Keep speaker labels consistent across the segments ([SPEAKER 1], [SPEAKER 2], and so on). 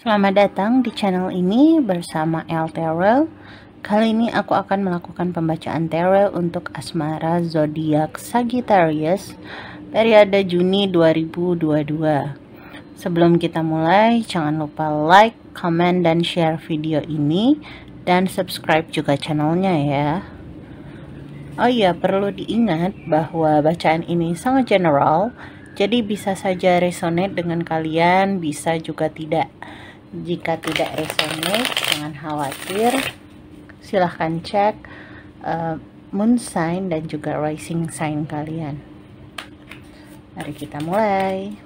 [SPEAKER 1] Selamat datang di channel ini bersama El Tarot. Kali ini aku akan melakukan pembacaan tarot untuk asmara zodiak Sagittarius periode Juni 2022. Sebelum kita mulai, jangan lupa like, comment, dan share video ini dan subscribe juga channelnya ya. Oh iya, perlu diingat bahwa bacaan ini sangat general, jadi bisa saja resonate dengan kalian, bisa juga tidak. Jika tidak resonate, jangan khawatir. Silahkan cek moon sign dan juga rising sign kalian. Mari kita mulai.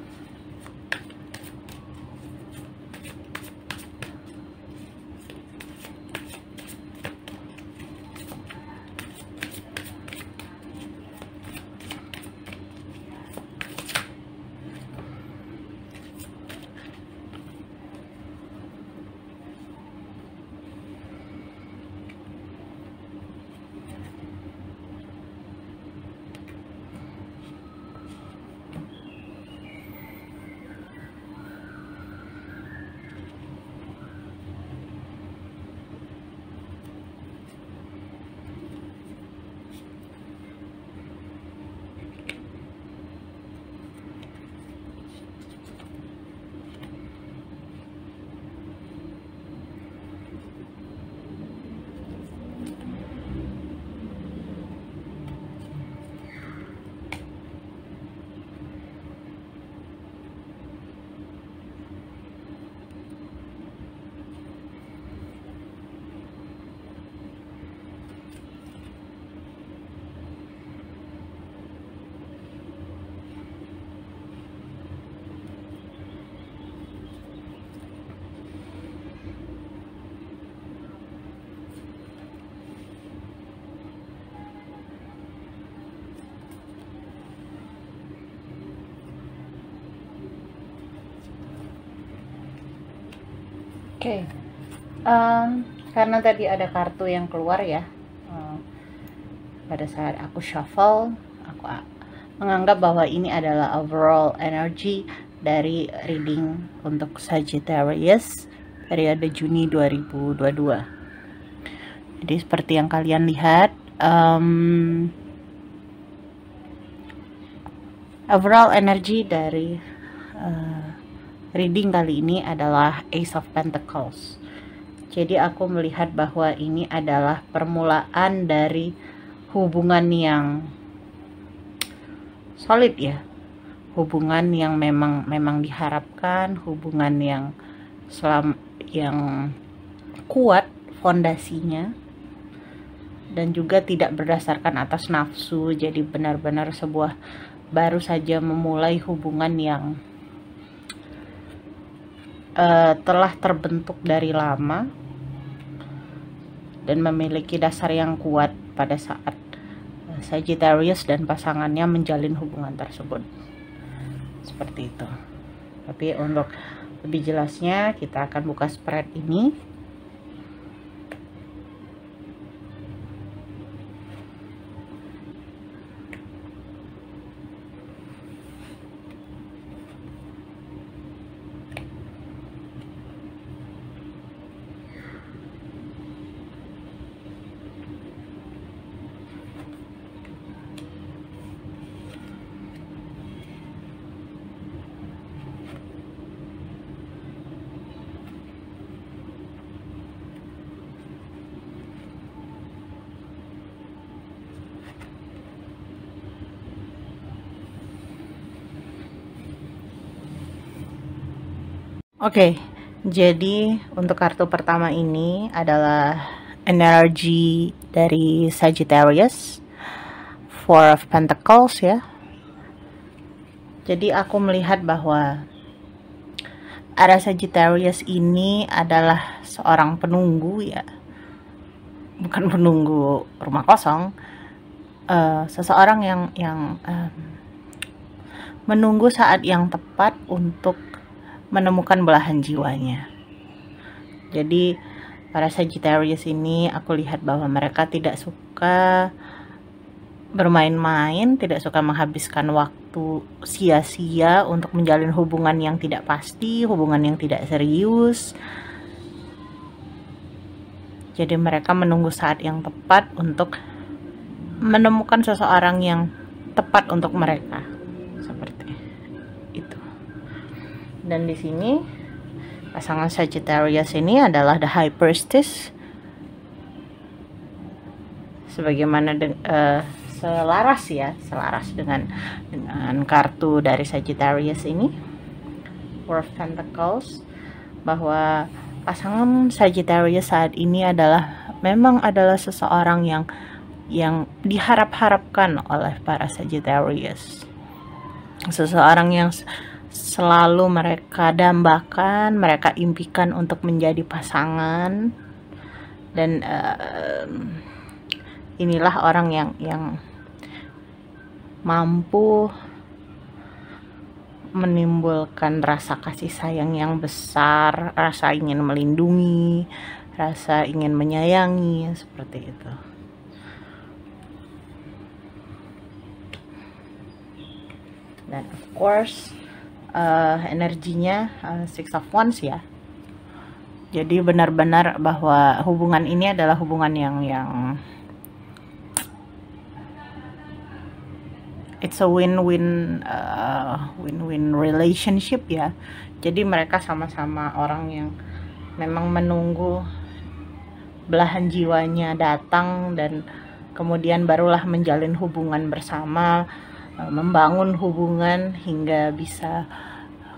[SPEAKER 1] Oke, karena tadi ada kartu yang keluar ya, pada saat aku shuffle, aku menganggap bahwa ini adalah overall energy dari reading untuk Sagittarius periode Juni 2022. Jadi seperti yang kalian lihat, overall energy dari reading kali ini adalah Ace of Pentacles. Jadi aku melihat bahwa ini adalah permulaan dari hubungan yang solid ya. Hubungan yang memang diharapkan, hubungan yang kuat fondasinya dan juga tidak berdasarkan atas nafsu. Jadi benar-benar sebuah baru saja memulai hubungan yang telah terbentuk dari lama dan memiliki dasar yang kuat pada saat Sagittarius dan pasangannya menjalin hubungan tersebut. Seperti itu. Tapi untuk lebih jelasnya kita akan buka spread ini. Oke, jadi untuk kartu pertama ini adalah energi dari Sagittarius, Four of Pentacles ya. Jadi aku melihat bahwa ada Sagittarius ini adalah seorang penunggu ya, bukan penunggu rumah kosong, seseorang yang menunggu saat yang tepat untuk menemukan belahan jiwanya. Jadi para Sagittarius ini aku lihat bahwa mereka tidak suka bermain-main, tidak suka menghabiskan waktu waktu sia-sia untuk menjalin hubungan yang tidak pasti, hubungan yang tidak serius. Jadi mereka menunggu saat yang tepat untuk menemukan seseorang yang tepat untuk mereka, seperti itu. Dan di sini pasangan Sagittarius ini adalah the High Priestess, sebagaimana selaras dengan kartu dari Sagittarius ini, Four of Pentacles, bahwa pasangan Sagittarius saat ini memang adalah seseorang yang diharap-harapkan oleh para Sagittarius, seseorang yang selalu mereka dambakan, mereka impikan untuk menjadi pasangan. Dan inilah orang yang mampu menimbulkan rasa kasih sayang yang besar, rasa ingin melindungi, rasa ingin menyayangi, seperti itu. Dan of course energinya Six of Wands ya. Jadi benar-benar bahwa hubungan ini adalah hubungan yang it's a win-win relationship ya. Jadi mereka sama-sama orang yang memang menunggu belahan jiwanya datang, dan kemudian barulah menjalin hubungan bersama, membangun hubungan hingga bisa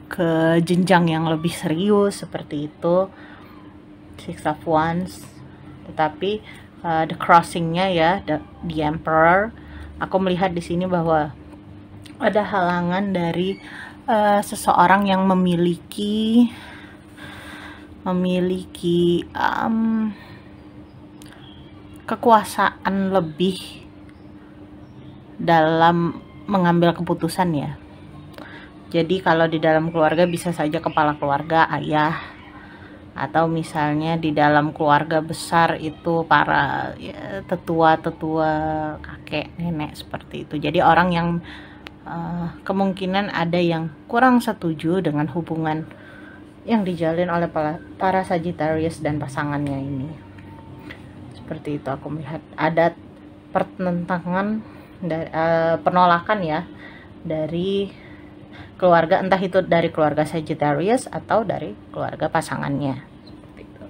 [SPEAKER 1] ke jenjang yang lebih serius, seperti itu. Six of Wands. Tetapi the crossingnya ya, the Emperor, aku melihat di sini bahwa ada halangan dari seseorang yang memiliki kekuasaan lebih dalam mengambil keputusan ya. Jadi kalau di dalam keluarga bisa saja kepala keluarga, ayah, atau misalnya di dalam keluarga besar itu para tetua-tetua, kakek, nenek, seperti itu. Jadi orang yang kemungkinan ada yang kurang setuju dengan hubungan yang dijalin oleh para Sagittarius dan pasangannya ini. Seperti itu aku melihat ada pertentangan, penolakan ya dari keluarga, entah itu dari keluarga Sagittarius atau dari keluarga pasangannya, seperti itu.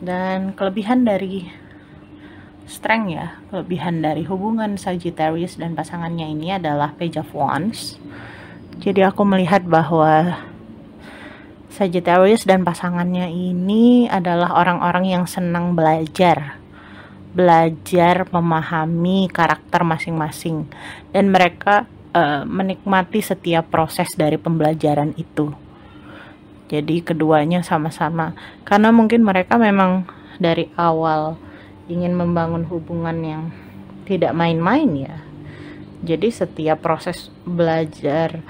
[SPEAKER 1] Dan kelebihan dari strength ya, kelebihan dari hubungan Sagittarius dan pasangannya ini adalah Page of Wands. Jadi aku melihat bahwa Sagittarius dan pasangannya ini adalah orang-orang yang senang belajar memahami karakter masing-masing, dan mereka menikmati setiap proses dari pembelajaran itu. Jadi keduanya sama-sama, karena mungkin mereka memang dari awal ingin membangun hubungan yang tidak main-main ya. Jadi setiap proses belajar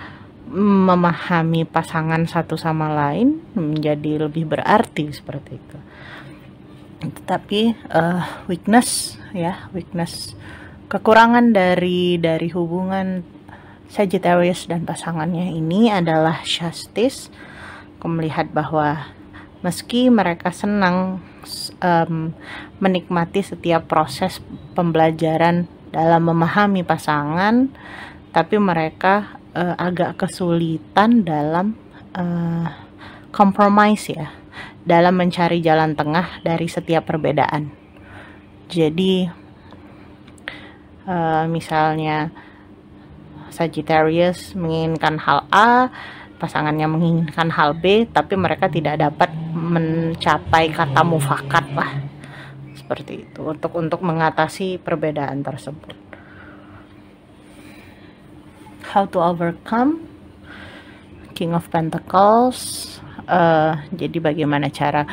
[SPEAKER 1] memahami pasangan satu sama lain menjadi lebih berarti, seperti itu. Tetapi weakness, kekurangan dari hubungan Sagittarius dan pasangannya ini adalah Justice. Aku melihat bahwa meski mereka senang menikmati setiap proses pembelajaran dalam memahami pasangan, tapi mereka agak kesulitan dalam compromise ya, dalam mencari jalan tengah dari setiap perbedaan. Jadi misalnya Sagittarius menginginkan hal A, pasangannya menginginkan hal B, tapi mereka tidak dapat mencapai kata mufakat lah, seperti itu, untuk mengatasi perbedaan tersebut. How to overcome, King of Pentacles. Jadi bagaimana cara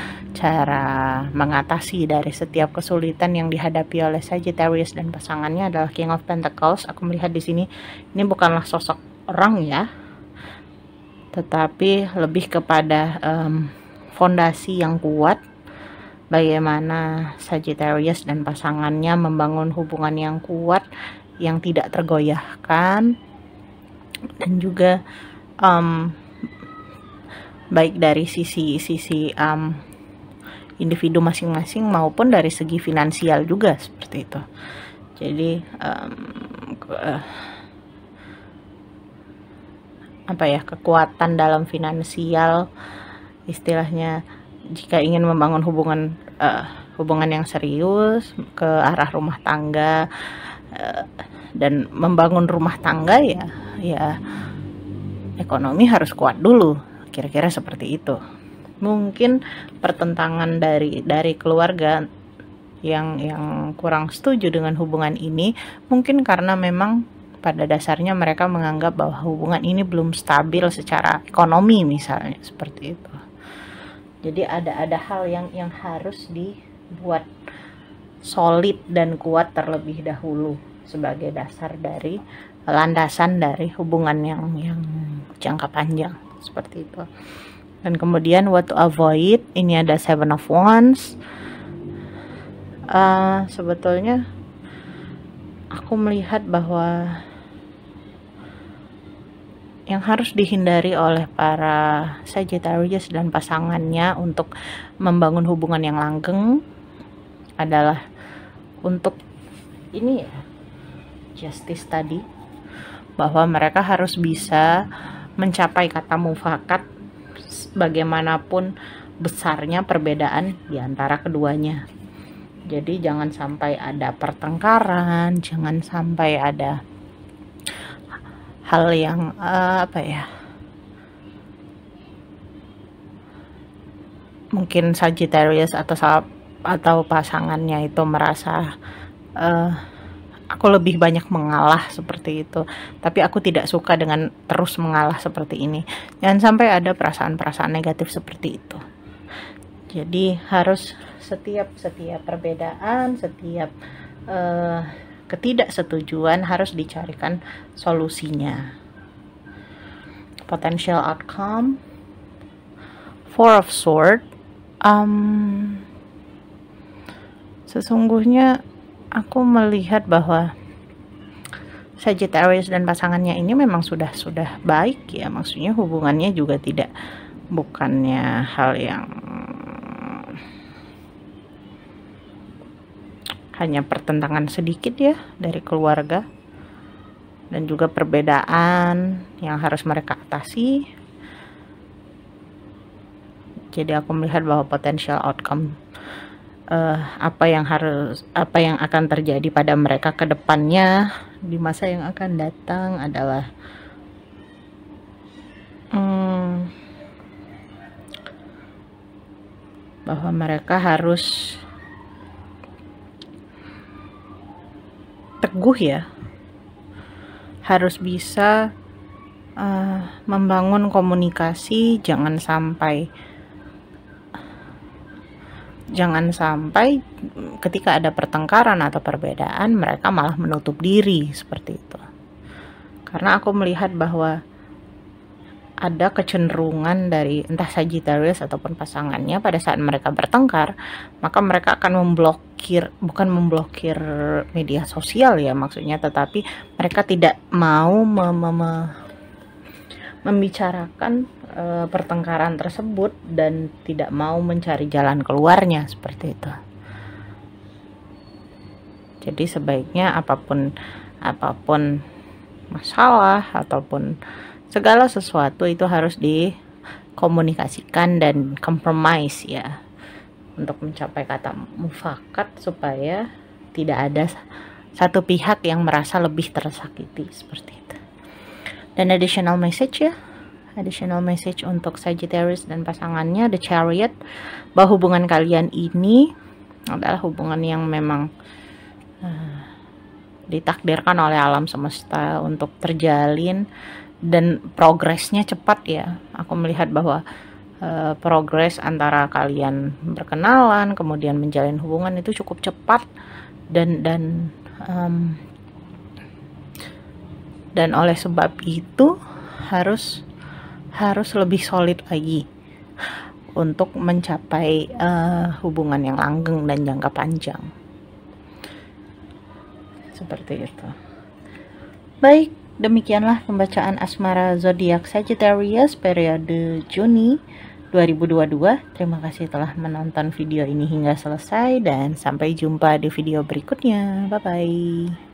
[SPEAKER 1] mengatasi dari setiap kesulitan yang dihadapi oleh Sagittarius dan pasangannya adalah King of Pentacles. Aku melihat di sini ini bukanlah sosok orang ya, tetapi lebih kepada fondasi yang kuat. Bagaimana Sagittarius dan pasangannya membangun hubungan yang kuat, yang tidak tergoyahkan, dan juga baik dari sisi individu masing-masing maupun dari segi finansial juga seperti itu. Jadi kekuatan dalam finansial, istilahnya jika ingin membangun hubungan yang serius ke arah rumah tangga, dan membangun rumah tangga ya ekonomi harus kuat dulu, kira-kira seperti itu. Mungkin pertentangan dari keluarga yang kurang setuju dengan hubungan ini mungkin karena memang pada dasarnya mereka menganggap bahwa hubungan ini belum stabil secara ekonomi misalnya, seperti itu. Jadi ada hal yang harus dibuat solid dan kuat terlebih dahulu sebagai dasar dari landasan dari hubungan yang jangka panjang, seperti itu. Dan kemudian what to avoid, ini ada 7 of Wands. Sebetulnya aku melihat bahwa yang harus dihindari oleh para Sagittarius dan pasangannya untuk membangun hubungan yang langgeng adalah untuk ini ya, justice tadi, bahwa mereka harus bisa mencapai kata mufakat bagaimanapun besarnya perbedaan di antara keduanya. Jadi jangan sampai ada pertengkaran, jangan sampai ada hal yang mungkin Sagittarius atau pasangannya itu merasa aku lebih banyak mengalah seperti itu, tapi aku tidak suka dengan terus mengalah seperti ini. Jangan sampai ada perasaan-perasaan negatif seperti itu. Jadi harus setiap perbedaan, setiap ketidaksetujuan harus dicarikan solusinya. Potential outcome, 4 of Swords. Sesungguhnya aku melihat bahwa Sagittarius dan pasangannya ini memang sudah baik ya, maksudnya hubungannya juga bukannya hal yang hanya pertentangan sedikit ya dari keluarga, dan juga perbedaan yang harus mereka atasi. Jadi aku melihat bahwa potential outcome apa yang akan terjadi pada mereka ke depannya di masa yang akan datang adalah bahwa mereka harus teguh ya, harus bisa membangun komunikasi, jangan sampai ketika ada pertengkaran atau perbedaan mereka malah menutup diri seperti itu. Karena aku melihat bahwa ada kecenderungan dari entah Sagittarius ataupun pasangannya pada saat mereka bertengkar, maka mereka akan bukan memblokir media sosial ya maksudnya, tetapi mereka tidak mau membicarakan pertengkaran tersebut dan tidak mau mencari jalan keluarnya, seperti itu. Jadi sebaiknya apapun masalah ataupun segala sesuatu itu harus dikomunikasikan dan compromise ya, untuk mencapai kata mufakat supaya tidak ada satu pihak yang merasa lebih tersakiti, seperti itu. Dan additional message untuk Sagittarius dan pasangannya, The Chariot, bahwa hubungan kalian ini adalah hubungan yang memang ditakdirkan oleh alam semesta untuk terjalin dan progresnya cepat ya. Aku melihat bahwa progres antara kalian berkenalan kemudian menjalin hubungan itu cukup cepat dan oleh sebab itu harus lebih solid lagi untuk mencapai hubungan yang langgeng dan jangka panjang, seperti itu. Baik, Demikianlah pembacaan asmara zodiak Sagittarius periode Juni 2022. Terima kasih telah menonton video ini hingga selesai dan sampai jumpa di video berikutnya. Bye bye.